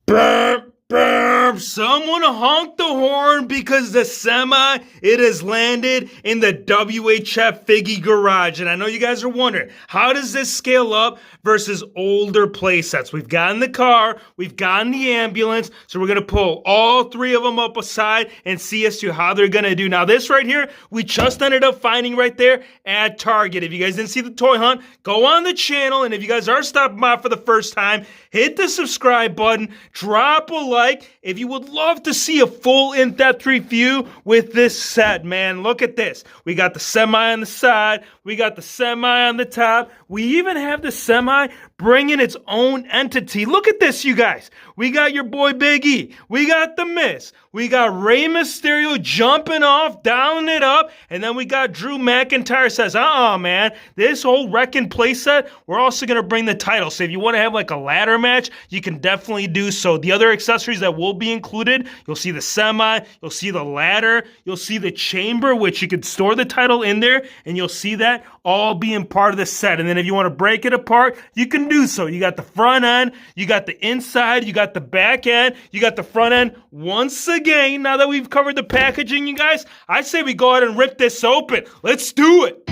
Burp, burp. Someone honk the horn because the semi, it has landed in the WHF Figgy garage. And I know you guys are wondering, how does this scale up versus older play sets? We've gotten the car, we've gotten the ambulance, so we're going to pull all three of them up aside and see as to how they're going to do. Now this right here, we just ended up finding right there at Target. If you guys didn't see the toy hunt, go on the channel, and if you guys are stopping by for the first time, hit the subscribe button, drop a like if you would love to see a full in-depth review with this set, man. Look at this. We got the semi on the side, we got the semi on the top, we even have the semi bringing its own entity. Look at this, you guys. We got your boy Big E, we got the Miz, we got Rey Mysterio jumping off, dialing it up, and then we got Drew McIntyre says, man, this whole Wrekkin playset, we're also going to bring the title. So if you want to have like a ladder match, you can definitely do so. The other accessories that will be included, you'll see the semi, you'll see the ladder, you'll see the chamber, which you could store the title in there, and you'll see that all being part of the set. And then if you want to break it apart, you can do so. You got the front end, you got the inside, you got the back end, you got the front end. Once again, now that we've covered the packaging, you guys, I say we go ahead and rip this open. Let's do it.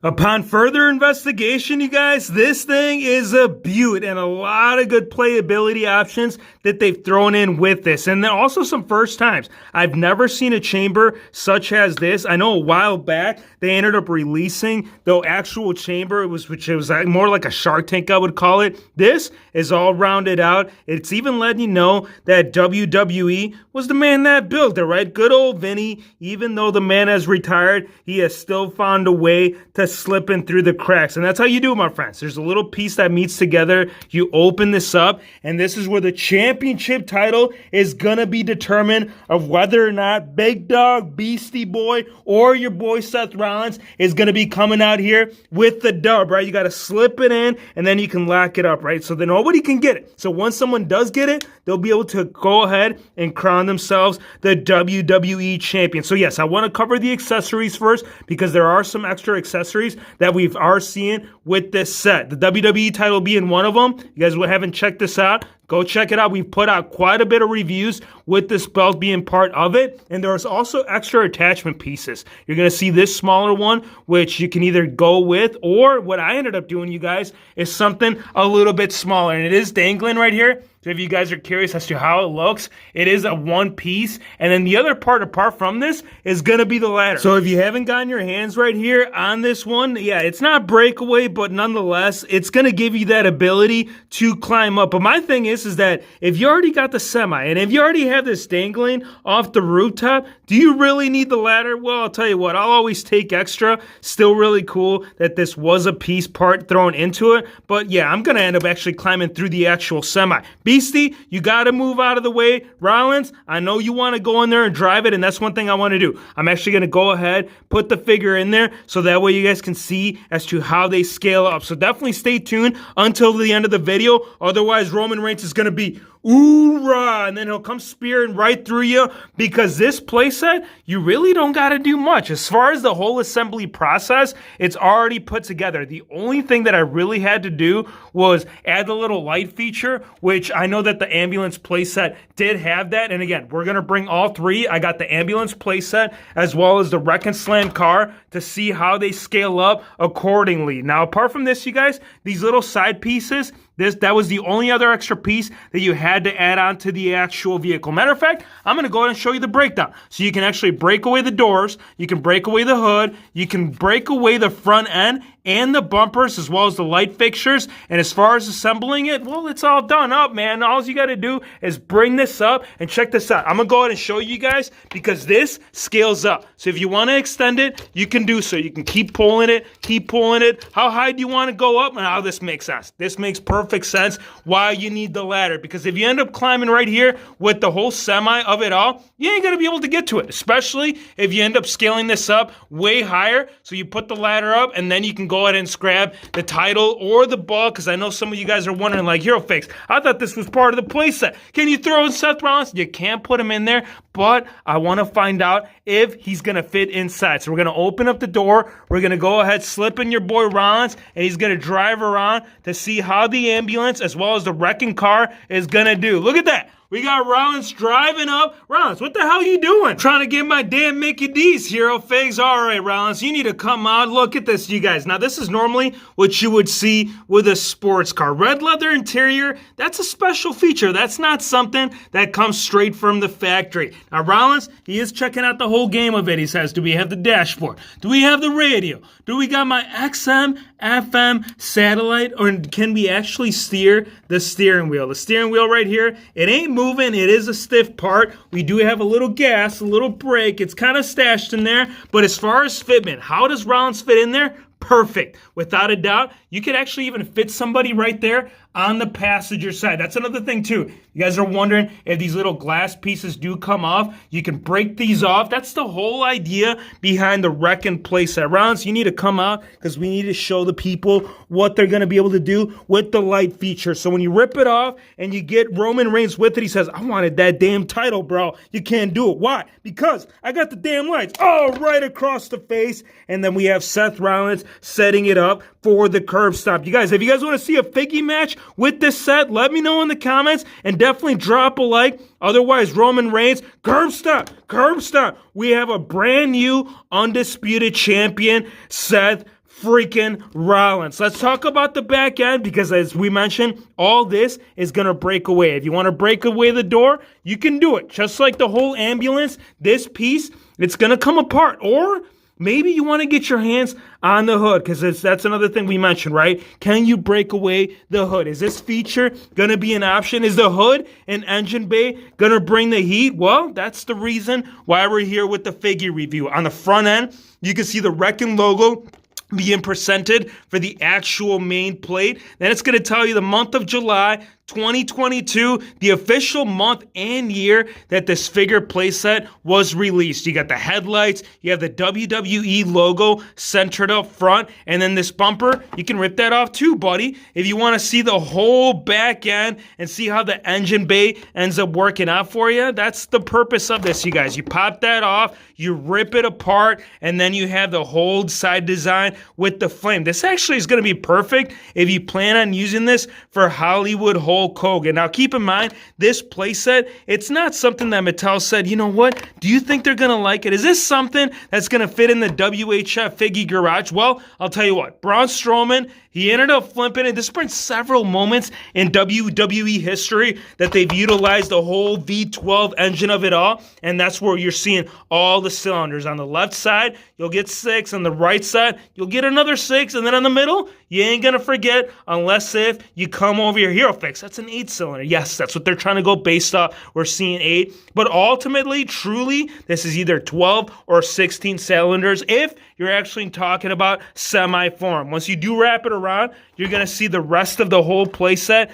Upon further investigation, you guys, this thing is a beaut and a lot of good playability options that they've thrown in with this. And then also some first times. I've never seen a chamber such as this. I know a while back they ended up releasing the actual chamber, which was more like a Shark Tank, I would call it. This is all rounded out. It's even letting you know that WWE was the man that built it, right? Good old Vinny, even though the man has retired, he has still found a way to slipping through the cracks. And that's how you do it, my friends. There's a little piece that meets together. You open this up, and this is where the championship title is gonna be determined of whether or not Big Dog, Beastie Boy, or your boy Seth Rollins is gonna be coming out here with the dub, right? You gotta slip it in, and then you can lock it up, right? So then nobody can get it. So once someone does get it, they'll be able to go ahead and crown themselves the WWE champion. So yes, I want to cover the accessories first because there are some extra accessories that we are seeing with this set. The WWE title being one of them. You guys who haven't checked this out, go check it out. We've put out quite a bit of reviews with this belt being part of it. And there's also extra attachment pieces. You're going to see this smaller one, which you can either go with, or what I ended up doing, you guys, is something a little bit smaller. And it is dangling right here. So if you guys are curious as to how it looks, it is a one piece. And then the other part apart from this is going to be the ladder. So if you haven't gotten your hands right here on this one, yeah, it's not breakaway, but nonetheless, it's going to give you that ability to climb up. But my thing is that if you already got the semi, and if you already have this dangling off the rooftop, do you really need the ladder? Well, I'll tell you what, I'll always take extra. Still really cool that this was a piece part thrown into it. But yeah, I'm going to end up actually climbing through the actual semi. Beastie, you got to move out of the way. Rollins, I know you want to go in there and drive it, and that's one thing I want to do. I'm actually going to go ahead, put the figure in there, so that way you guys can see as to how they scale up. So definitely stay tuned until the end of the video. Otherwise, Roman Reigns is going to be oorah, and then he'll come spearing right through you, because this playset, you really don't got to do much. As far as the whole assembly process, it's already put together. The only thing that I really had to do was add the little light feature, which I know that the ambulance playset did have that. And again, we're going to bring all three. I got the ambulance playset as well as the Wrekkin Slam car to see how they scale up accordingly. Now, apart from this, you guys, these little side pieces, that was the only other extra piece that you had to add on to the actual vehicle. Matter of fact, I'm going to go ahead and show you the breakdown. So you can actually break away the doors, you can break away the hood, you can break away the front end and the bumpers as well as the light fixtures. And as far as assembling it, well, it's all done up, man. All you got to do is bring this up and check this out. I'm going to go ahead and show you guys because this scales up. So if you want to extend it, you can do so. You can keep pulling it, keep pulling it. How high do you want to go up? And how this makes sense. This makes perfect sense why you need the ladder, because if you end up climbing right here with the whole semi of it all, you ain't going to be able to get to it, especially if you end up scaling this up way higher. So you put the ladder up and then you can go go ahead and grab the title or the ball, because I know some of you guys are wondering, like, Hero Fakes, I thought this was part of the playset. Can you throw in Seth Rollins? You can't put him in there, but I want to find out if he's going to fit inside. So we're going to open up the door. We're going to go ahead, slip in your boy Rollins, and he's going to drive around to see how the ambulance as well as the Wrekkin car is going to do. Look at that. We got Rollins driving up. Rollins, what the hell are you doing? Trying to get my damn Mickey D's, Hero Fakes. All right, Rollins, you need to come out. Look at this, you guys. Now, this is normally what you would see with a sports car. Red leather interior, that's a special feature. That's not something that comes straight from the factory. Now, Rollins, he is checking out the whole game of it. He says, do we have the dashboard? Do we have the radio? Do we got my XM, FM, satellite? Or can we actually steer the steering wheel? The steering wheel right here, it ain't moving. It is a stiff part. We do have a little gas, a little brake. It's kind of stashed in there. But as far as fitment, how does Rollins fit in there? Perfect. Without a doubt, you could actually even fit somebody right there on the passenger side. That's another thing too. You guys are wondering if these little glass pieces do come off. You can break these off. That's the whole idea behind the Wrekkin playset. Rollins, you need to come out because we need to show the people what they're going to be able to do with the light feature. So when you rip it off and you get Roman Reigns with it, he says, I wanted that damn title, bro. You can't do it. Why? Because I got the damn lights. Oh, right across the face. And then we have Seth Rollins setting it up for the curb stop. You guys, if you guys want to see a figgy match with this set, let me know in the comments and definitely drop a like. Otherwise, Roman Reigns, curb stop, curb stop. We have a brand new undisputed champion, Seth freaking Rollins. Let's talk about the back end because as we mentioned, all this is going to break away. If you want to break away the door, you can do it. Just like the whole ambulance, this piece, it's going to come apart. Or maybe you want to get your hands on the hood because that's another thing we mentioned, right? Can you break away the hood? Is this feature going to be an option? Is the hood and engine bay going to bring the heat? Well, that's the reason why we're here with the figure review. On the front end, you can see the Wrekkin logo being presented for the actual main plate. Then it's going to tell you the month of July 2022, the official month and year that this figure playset was released. You got the headlights, you have the WWE logo centered up front, and then this bumper, you can rip that off too, buddy. If you want to see the whole back end and see how the engine bay ends up working out for you, that's the purpose of this, you guys. You pop that off, you rip it apart, and then you have the whole side design with the flame. This actually is going to be perfect if you plan on using this for Hollywood Hulk Hogan. Now, keep in mind, this playset, it's not something that Mattel said, you know what, do you think they're going to like it? Is this something that's going to fit in the WHF Figgy Garage? Well, I'll tell you what, Braun Strowman, he ended up flipping it. This brings several moments in WWE history that they've utilized the whole V12 engine of it all, and that's where you're seeing all the cylinders. On the left side, you'll get 6. On the right side, you'll get another 6. And then on the middle, you ain't going to forget unless if you come over your Hero Fix. That's an 8-cylinder. Yes, that's what they're trying to go based off. We're seeing 8. But ultimately, truly, this is either 12 or 16 cylinders if you're actually talking about semi-form. Once you do wrap it around, you're going to see the rest of the whole playset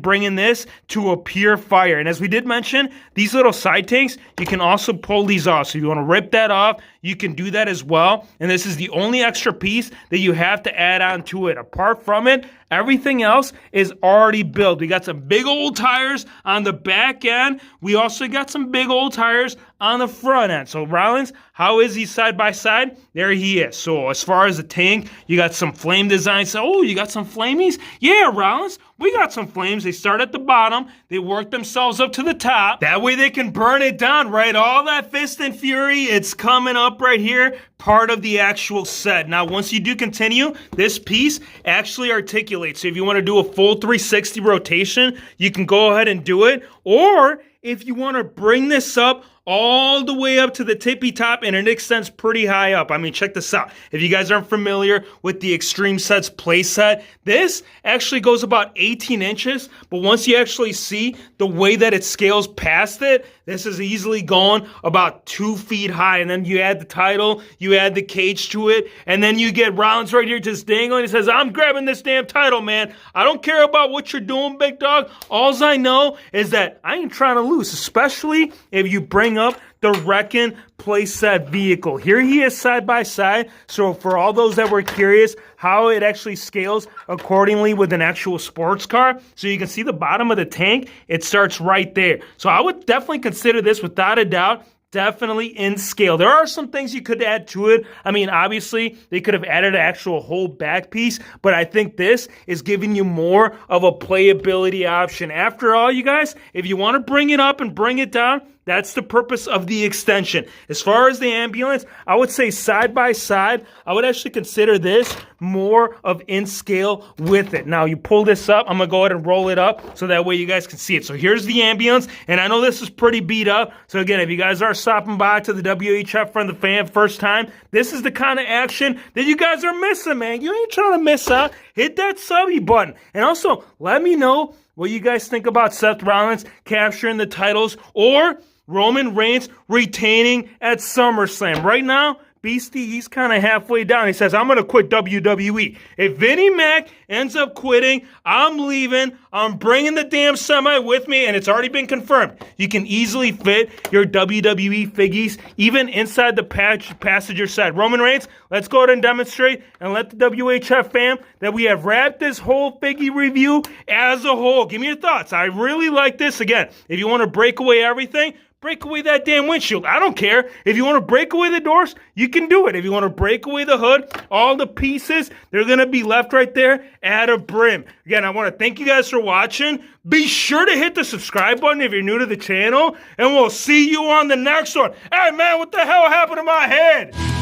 bringing this to a pure fire. And as we did mention, these little side tanks, you can also pull these off. So if you want to rip that off, you can do that as well. And this is the only extra piece that you have to add on to it. Apart from it, everything else is already built. We got some big old tires on the back end. We also got some big old tires on the front end. So Rollins, how is he side by side? There he is. So as far as the tank, you got some flame designs. So, oh, you got some flamies? Yeah, Rollins, we got some flames. They start at the bottom. They work themselves up to the top. That way they can burn it down, right? All that fist and fury, it's coming up right here, part of the actual set. Now, once you do continue, this piece actually articulates. So if you want to do a full 360 rotation, you can go ahead and do it. Or if you want to bring this up all the way up to the tippy top, and it extends pretty high up. I mean, check this out. If you guys aren't familiar with the Extreme Sets playset, this actually goes about 18 inches, but once you actually see the way that it scales past it, this is easily going about 2 feet high, and then you add the title, you add the cage to it, and then you get Rollins right here just dangling. He says, I'm grabbing this damn title, man. I don't care about what you're doing, big dog. Alls I know is that I ain't trying to lose, especially if you bring up the Wrekkin playset vehicle. Here he is side by side. So for all those that were curious how it actually scales accordingly with an actual sports car, so you can see the bottom of the tank, it starts right there. So I would definitely consider this without a doubt definitely in scale. There are some things you could add to it. I mean, obviously, they could have added an actual whole back piece, but I think this is giving you more of a playability option. After all, you guys, if you want to bring it up and bring it down, that's the purpose of the extension. As far as the ambulance, I would say side by side, I would actually consider this more of in scale with it. Now, you pull this up. I'm going to go ahead and roll it up so that way you guys can see it. So here's the ambulance, and I know this is pretty beat up. So again, if you guys are stopping by to the WHF Friend of the Fan first time, this is the kind of action that you guys are missing, man. You ain't trying to miss out. Hit that subby button. And also, let me know what you guys think about Seth Rollins capturing the titles or Roman Reigns retaining at SummerSlam. Right now, Beastie, he's kind of halfway down. He says, I'm going to quit WWE. If Vinnie Mac ends up quitting, I'm leaving. I'm bringing the damn semi with me, and it's already been confirmed. You can easily fit your WWE figgies even inside the passenger side. Roman Reigns, let's go ahead and demonstrate and let the WHF fam that we have wrapped this whole figgy review as a whole. Give me your thoughts. I really like this. Again, if you want to break away everything, break away that damn windshield. I don't care. If you want to break away the doors, you can do it. If you want to break away the hood, all the pieces, they're going to be left right there at a brim. Again, I want to thank you guys for watching. Be sure to hit the subscribe button if you're new to the channel, and we'll see you on the next one. Hey, man, what the hell happened to my head?